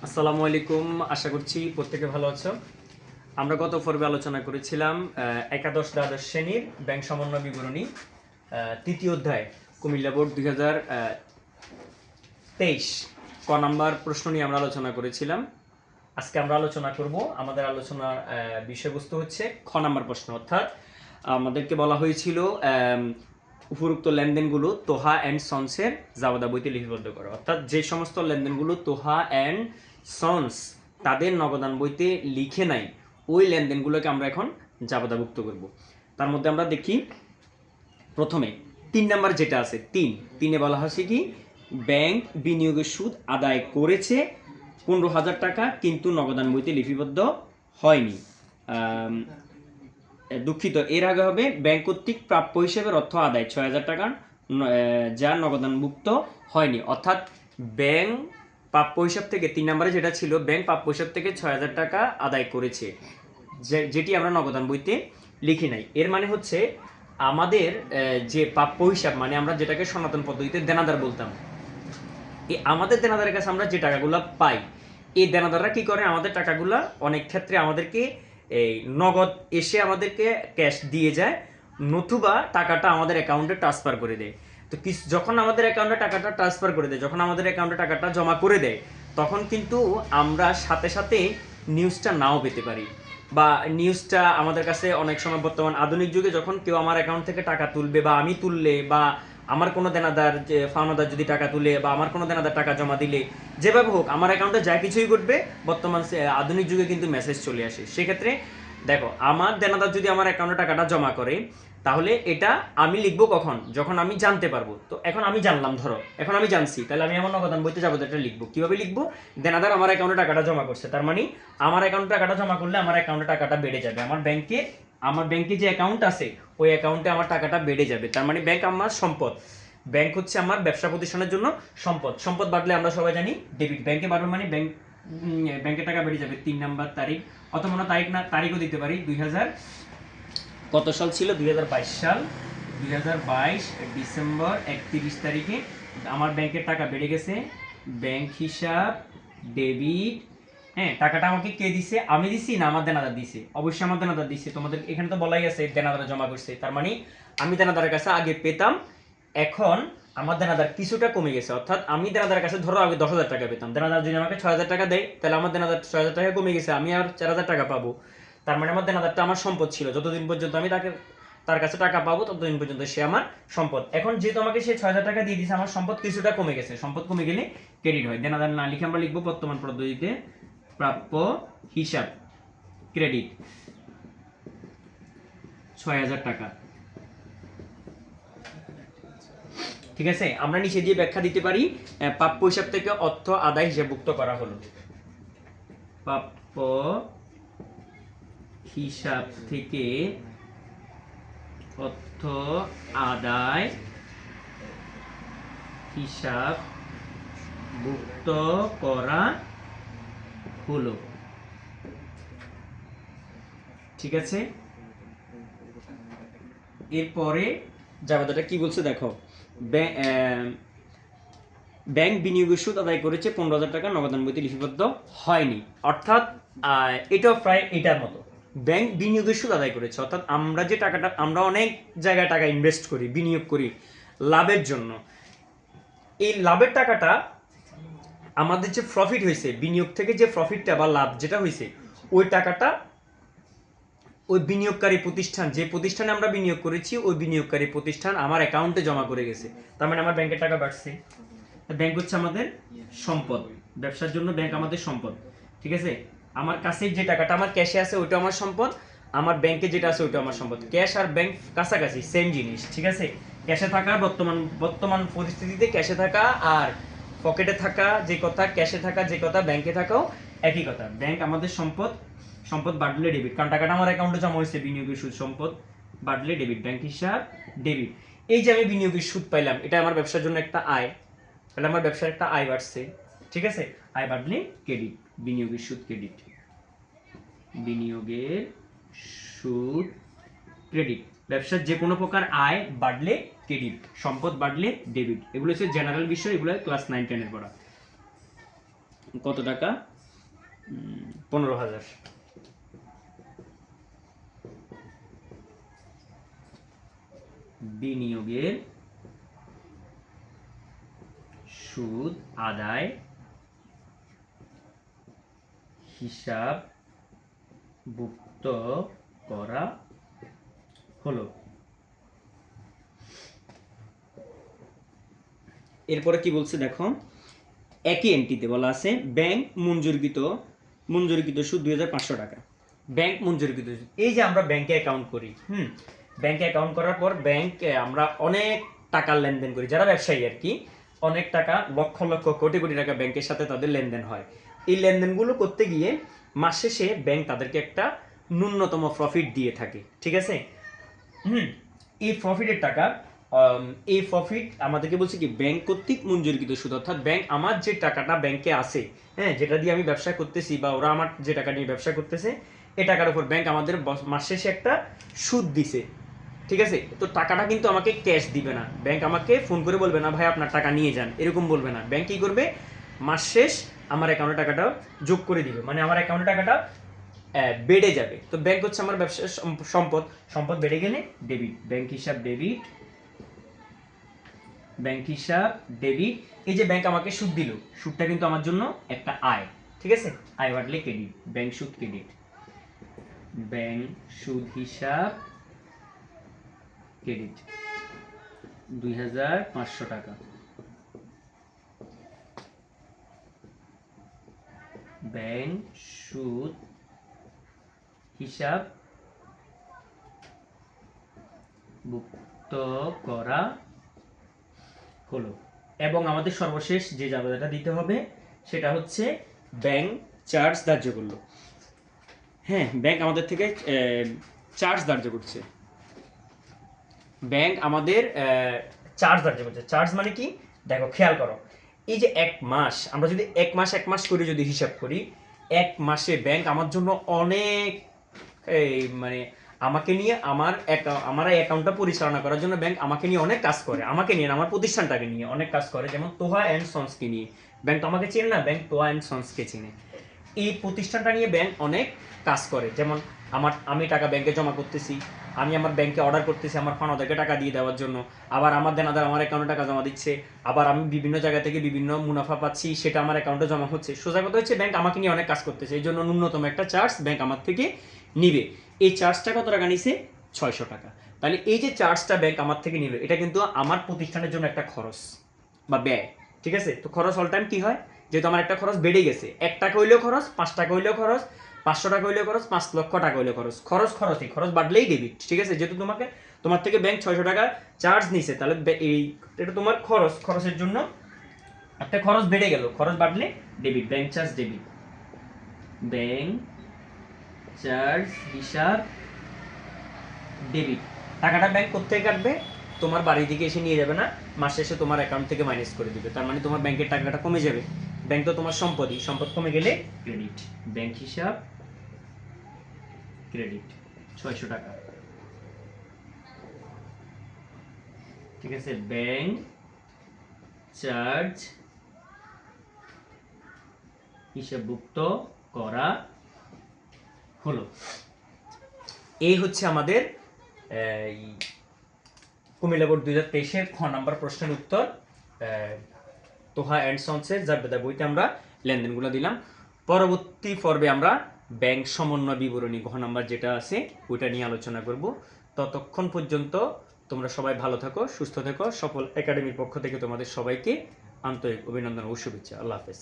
আসসালামু আলাইকুম। আশা করছি প্রত্যেকে ভালো আছো। আমরা গত পর্বে আলোচনা করেছিলাম একাদশ দ্বাদশ শ্রেণীর ব্যাংক সমন্বয় বিবরণী তৃতীয় অধ্যায় কুমিল্লা বোর্ড 2023 ক নাম্বার প্রশ্ন নিয়ে আমরা আলোচনা করেছিলাম। আজকে আমরা আলোচনা করব, আমাদের আলোচনার বিষয়বস্তু হচ্ছে খ নাম্বার প্রশ্ন। অর্থাৎ আমাদেরকে বলা হয়েছিল উপরোক্ত লেনদেনগুলো তোহা অ্যান্ড সন্সের জাবাদা বইতে লিপিবদ্ধ করো। অর্থাৎ যে সমস্ত লেনদেনগুলো তোহা অ্যান্ড সন্স তাদের নগদান বইতে লিখে নাই, ওই লেনদেনগুলোকে আমরা এখন জাবাদাভুক্ত করব। তার মধ্যে আমরা দেখি প্রথমে 3 নাম্বার যেটা আছে, তিনে বলা হয়েছে কি, ব্যাংক বিনিয়োগের সুদ আদায় করেছে 15,000 টাকা, কিন্তু নগদান বইতে লিপিবদ্ধ হয়নি। দুঃখিত, এর আগে হবে ব্যাংক কর্তৃক প্রাপ্য হিসেবে অর্থ আদায় 6,000 টাকা, যা নগদানভুক্ত হয়নি। অর্থাৎ ব্যাংক প্রাপ্য হিসাব থেকে 3 নম্বরে যেটা ছিল, ব্যাংক প্রাপ্য হিসাব থেকে 6,000 টাকা আদায় করেছে, যেটি আমরা নগদান বইতে লিখি নাই। এর মানে হচ্ছে আমাদের যে প্রাপ্য হিসাব, মানে আমরা যেটাকে সনাতন পদ্ধতিতে দেনাদার বলতাম, এই আমাদের দেনাদারের কাছে আমরা যে টাকাগুলো পাই, এই দেনাদাররা কি করে, আমাদের টাকাগুলো অনেক ক্ষেত্রে আমাদেরকে এই নগদ এসে আমাদেরকে ক্যাশ দিয়ে যায়, নতুবা টাকাটা আমাদের অ্যাকাউন্টে ট্রান্সফার করে দেয়। তো যখন আমাদের অ্যাকাউন্টে টাকাটা ট্রান্সফার করে দেয়, যখন আমাদের অ্যাকাউন্টে টাকাটা জমা করে দেয়, তখন কিন্তু আমরা সাথে সাথে নিউজটা নাও পেতে পারি, বা নিউজটা আমাদের কাছে অনেক সময় বর্তমান আধুনিক যুগে যখন কেউ আমার অ্যাকাউন্ট থেকে টাকা তুলবে, বা আমি তুললে, বা আমার কোনো দেনাদার যে ফাওনাদার যদি টাকা তুলে, বা আমার কোনো দেনাদার টাকা জমা দিলে, যেভাবে হোক আমার অ্যাকাউন্টে যা কিছুই ঘটবে, বর্তমান আধুনিক যুগে কিন্তু মেসেজ চলে আসে। সেক্ষেত্রে দেখো, আমার দেনাদার যদি আমার অ্যাকাউন্টে টাকাটা জমা করে, তাহলে এটা আমি লিখবো কখন, যখন আমি জানতে পারবো। তো এখন আমি জানলাম, ধরো এখন আমি জানছি, তাহলে আমি আমার নগদান বইতে যাবো, এটা লিখবো কিভাবে লিখবো, দেনাদার আমার অ্যাকাউন্টে টাকাটা জমা করছে, তার মানে আমার অ্যাকাউন্টে টাকাটা জমা করলে আমার অ্যাকাউন্টে টাকাটা বেড়ে যাবে, আমার ব্যাংকে যে অ্যাকাউন্ট আছে ওই অ্যাকাউন্টে আমার টাকাটা বেড়ে যাবে। তার মানে ব্যাংক আমার সম্পদ, ব্যাংক হচ্ছে আমার ব্যবসা প্রতিষ্ঠানের জন্য সম্পদ। সম্পদ বাড়লে আমরা সবাই জানি ডেবিট, ব্যাংকে বাড়বে মানে ব্যাংকে টাকা বেড়ে যাবে। 3 নাম্বার তারিখ, অথবা কোনো তারিখ না, তারিখও দিতে পারি, 2000 কত সাল ছিল, 2022 সাল, 2022 ডিসেম্বর 31 তারিখে আমার ব্যাংকের টাকা বেড়ে গেছে। ব্যাংক হিসাব ডেবিট। হ্যাঁ, টাকাটা আমাকে কে দিছে, আমি দিছি না আমার দেনাদার দিছে? অবশ্যই আমার দেনাদার দিছে। তোমাদের এখানে তো বলাই আছে দেনাদার জমা করছে, তার মানে আমি দেনাদারের কাছে আগে পেতাম, এখন আমার দেনাদার কিছুটা কমে গেছে। অর্থাৎ আমি দেনাদারের কাছে ধরো আগে 10,000 টাকা পেতাম, দেনাদার যদি আমাকে 6,000 টাকা দেয়, তাহলে আমার দেনাদার 6,000 টাকা কমে গেছে, আমি আর 4,000 টাকা পাবো। তার মানে আমার দেনাদারটা আমার সম্পদ ছিল, যতদিন পর্যন্ত আমি তার কাছে টাকা পাবো ততদিন পর্যন্ত সে আমার সম্পদ। এখন যেহেতু আমাকে সে 6,000 টাকা দিয়ে দিয়েছে, আমার সম্পদ কিছুটা কমে গেছে, সম্পদ কমে গেলে ক্রেডিট হয়। দেনাদার না লিখে আমরা লিখবো বর্তমান পদ্ধতিতে প্রাপ্য হিসাব ক্রেডিট 6,000 টাকা। ঠিক আছে, আমরা নিচে দিয়ে ব্যাখ্যা দিতে পারি, প্রাপ্য হিসাব থেকে অর্থ আদায় হিসাবভুক্ত করা হলো, প্রাপ্য হিসাব থেকে অর্থ আদায় হিসাবভুক্ত করা হলো। ঠিক আছে, এরপরে জাবাদাটা কি বলছে দেখো, ব্যাংক বিনিয়োগের সুদ আদায় করেছে 15,000 টাকা, নগদান বইতে লিপিবদ্ধ হয়নি। অর্থাৎ এটাও প্রায় এটার মতো, ব্যাংক বিনিয়োগের সুদ আদায় করেছে, অর্থাৎ আমরা যে টাকাটা, আমরা অনেক জায়গায় টাকা ইনভেস্ট করি, বিনিয়োগ করি লাভের জন্য, এই লাভের টাকাটা আমাদের যে প্রফিট হয়েছে বিনিয়োগ থেকে, যে প্রফিটটা বা লাভ যেটা হয়েছে, ওই টাকাটা ওই বিনিয়োগকারী প্রতিষ্ঠান, যে প্রতিষ্ঠানে আমরা বিনিয়োগ করেছি, ওই বিনিয়োগকারী প্রতিষ্ঠান আমার অ্যাকাউন্টে জমা করে গেছে। তার মানে আমার ব্যাংকের টাকা বাড়ছে। ব্যাংক হচ্ছে আমাদের সম্পদ, ব্যবসার জন্য ব্যাংক আমাদের সম্পদ। ঠিক আছে, আমার কাছে যে টাকাটা আমার ক্যাশে আছে ওইটা আমার সম্পদ, আমার ব্যাংকে যেটা আছে ওইটা আমার সম্পদ। ক্যাশ আর ব্যাংক কাছাকাছি, সেম জিনিস। ঠিক আছে, ক্যাশে থাকা, বর্তমান পরিস্থিতিতে ক্যাশে থাকা আর পকেটে থাকা যে কথা, ক্যাশে থাকা যে কথা, ব্যাংকে থাকাও একই কথা। ব্যাংক আমাদের সম্পদ, সম্পদ বাড়লে ডেবিট, কারণ টাকাটা আমার অ্যাকাউন্টে জমা হয়েছে, বিনিয়োগের সুদ, সম্পদ বাড়লে ডেবিট, ব্যাংক হিসাব ডেবিট। এই যে আমি বিনিয়োগের সুদ পাইলাম, এটা আমার ব্যবসার জন্য একটা আয়, তাহলে আমার ব্যবসার একটা আয় বাড়ছে। ঠিক আছে, আয় বাড়লে ক্রেডিট, বিনিয়োগের সুদ ক্রেডিট, বিনিয়োগের সুদ ক্রেডিট। ব্যবসার যে কোনো প্রকার আয় বাড়লে ক্রেডিট, সম্পদ বাড়লে ডেবিট। এগুলো হচ্ছে জেনারেল বিষয়, এগুলো ক্লাস 9-10 এর পড়া। কত টাকা 15,000। বিনিয়োগের সুদ আদায় হিসাবভুক্ত করা হলো। এরপরে কি বলছে দেখো, একই এন্ট্রিতে বলা আছে ব্যাংক মঞ্জুরিকৃত সুদ 2,500 টাকা। ব্যাংক মঞ্জুরিকৃত সুদ, এই যে আমরা ব্যাংকে অ্যাকাউন্ট করি, ব্যাংকে অ্যাকাউন্ট করার পর ব্যাংকে আমরা অনেক টাকার লেনদেন করি, যারা ব্যবসায়ী আর কি, অনেক টাকা লক্ষ লক্ষ কোটি কোটি টাকা ব্যাংকের সাথে তাদের লেনদেন হয়। এই লেনদেনগুলো করতে গিয়ে মাস শেষে ব্যাংক তাদেরকে একটা ন্যূনতম প্রফিট দিয়ে থাকে, ঠিক আছে। এই প্রফিটের টাকা, এই প্রফিট আমাদেরকে বলছে কি ব্যাংক কর্তৃক মঞ্জুরিকৃত সুদ, অর্থাৎ ব্যাংক আমার যে টাকাটা ব্যাংকে আছে, যেটা দিয়ে আমি ব্যবসা করতেছি বা ওরা আমার যে টাকা নিয়ে ব্যবসা করতেছে, এই টাকার উপর ব্যাংক আমাদের মাস শেষে একটা সুদ দিছে, ঠিক আছে। তো টাকাটা কিন্তু আমাকে ক্যাশ দিবে না, ব্যাংক আমাকে ফোন করে বলবে না ভাই আপনার টাকা নিয়ে যান, এরকম বলবে না। ব্যাংক কি করবে, মাস শেষ আমার অ্যাকাউন্টে টাকাটা যোগ করে দিবে, মানে আমার অ্যাকাউন্টে টাকাটা বেড়ে যাবে। তো ব্যাংক হচ্ছে আমার ব্যবসার সম্পদ, সম্পদ বেড়ে গেলে ডেবিট, ব্যাংক হিসাব ডেবিট, ব্যাংক হিসাব ডেবিট। এই যে ব্যাংক আমাকে সুদ দিল, সুদটা কিন্তু আমার জন্য একটা আয়, ঠিক আছে, আয় বাড়লে ক্রেডিট, ব্যাংক সুদ ক্রেডিট, ব্যাংক সুদ হিসাব ক্রেডিট 2,500 টাকা। ব্যাংক সুদ হিসাব ভুক্ত করা হলো। এবং আমাদের সর্বশেষ যে জাবেদাটা দিতে হবে সেটা হচ্ছে ব্যাংক চার্জ ধার্য করলো। ব্যাংক আমাদের থেকে চার্জ ধার্য করছে, ব্যাংক আমাদের চার্জ ধার্য করছে। চার্জ মানে কি দেখো, খেয়াল করো, এই যে এক মাস, আমরা যদি এক মাস করে যদি হিসাব করি, এক মাসে ব্যাংক আমার জন্য অনেক মানে আমাকে নিয়ে আমার অ্যাকাউন্টটা পরিচালনা করার জন্য ব্যাংক আমাকে নিয়ে অনেক কাজ করে, আমাকে নিয়ে আমার প্রতিষ্ঠানটাকে নিয়ে অনেক কাজ করে। যেমন তোহা অ্যান্ড সন্সকে নিয়ে ব্যাংক তো আমাকে চেনে না, ব্যাংক তোহা অ্যান্ড সন্সকে চিনে। এই প্রতিষ্ঠানটা নিয়ে ব্যাংক অনেক কাজ করে। যেমন আমি টাকা ব্যাংকে জমা করতেছি, আমি আমার ব্যাংকে অর্ডার করতেছি আমার ফানাদেরকে টাকা দিয়ে দেওয়ার জন্য, আবার আমার দেনাদার আমার অ্যাকাউন্টে টাকা জমা দিচ্ছে, আবার আমি বিভিন্ন জায়গা থেকে বিভিন্ন মুনাফা পাচ্ছি, সেটা আমার অ্যাকাউন্টে জমা হচ্ছে। সোজা কথা হচ্ছে ব্যাংক আমাকে নিয়ে অনেক কাজ করতেছে, এই জন্য ন্যূনতম একটা চার্জ ব্যাংক আমার থেকে নিবে। এই চার্জটা কত টাকা নিছে, 600 টাকা। তাহলে এই যে চার্জটা ব্যাংক আমার থেকে নিল, এটা কিন্তু আমার প্রতিষ্ঠানের জন্য একটা খরচ বা ব্যয়, ঠিক আছে। তো খরচ অল টাইম কি হয়, যেহেতু আমার একটা খরচ বেড়ে গেছে, 1 টাকা হইলেও খরচ, 5 টাকা হইলেও খরচ, 500 টাকা হইলেও খরচ, 5 লক্ষ টাকা হইলেও খরচ, খরচই খরচ বাড়লেই ডেবিট, ঠিক আছে। যেহেতু তোমার থেকে ব্যাংক 600 টাকা চার্জ নিছে, তাহলে এটা তোমার খরচের জন্য একটা খরচ বেড়ে গেল, খরচ বাড়লে debit, bank charge debit, bank charge হিসাব ডেবিট। টাকাটা ব্যাংক কোথেকে কাটবে, তোমার বাড়ি থেকে এসে নিয়ে যাবে না, মাস শেষে তোমার অ্যাকাউন্ট থেকে মাইনাস করে দিবে। তার মানে তোমার ব্যাংকের টাকাটা কমে যাবে, ব্যাংক তো তোমার সম্পদই, সম্পদ কমে গেলে ক্রেডিট, ব্যাংক হিসাব ক্রেডিট 600 টাকা, ঠিক আছে। ব্যাংক চার্জ হিসাবভুক্ত করা হলো। এই হচ্ছে আমাদের কুমিল্লা বোর্ড 2023-এর খ নাম্বার প্রশ্নের উত্তর। তোহা অ্যান্ড সন্সের জাবেদা বইতে আমরা লেনদেনগুলো দিলাম। পরবর্তী পর্বে আমরা ব্যাংক সমন্বয় বিবরণী ঘ নাম্বার যেটা আছে ওইটা নিয়ে আলোচনা করব। ততক্ষণ পর্যন্ত তোমরা সবাই ভালো থাকো, সুস্থ থেকো। সফল একাডেমির পক্ষ থেকে তোমাদের সবাইকে আন্তরিক অভিনন্দন ও শুভেচ্ছা। আল্লাহ হাফেজ।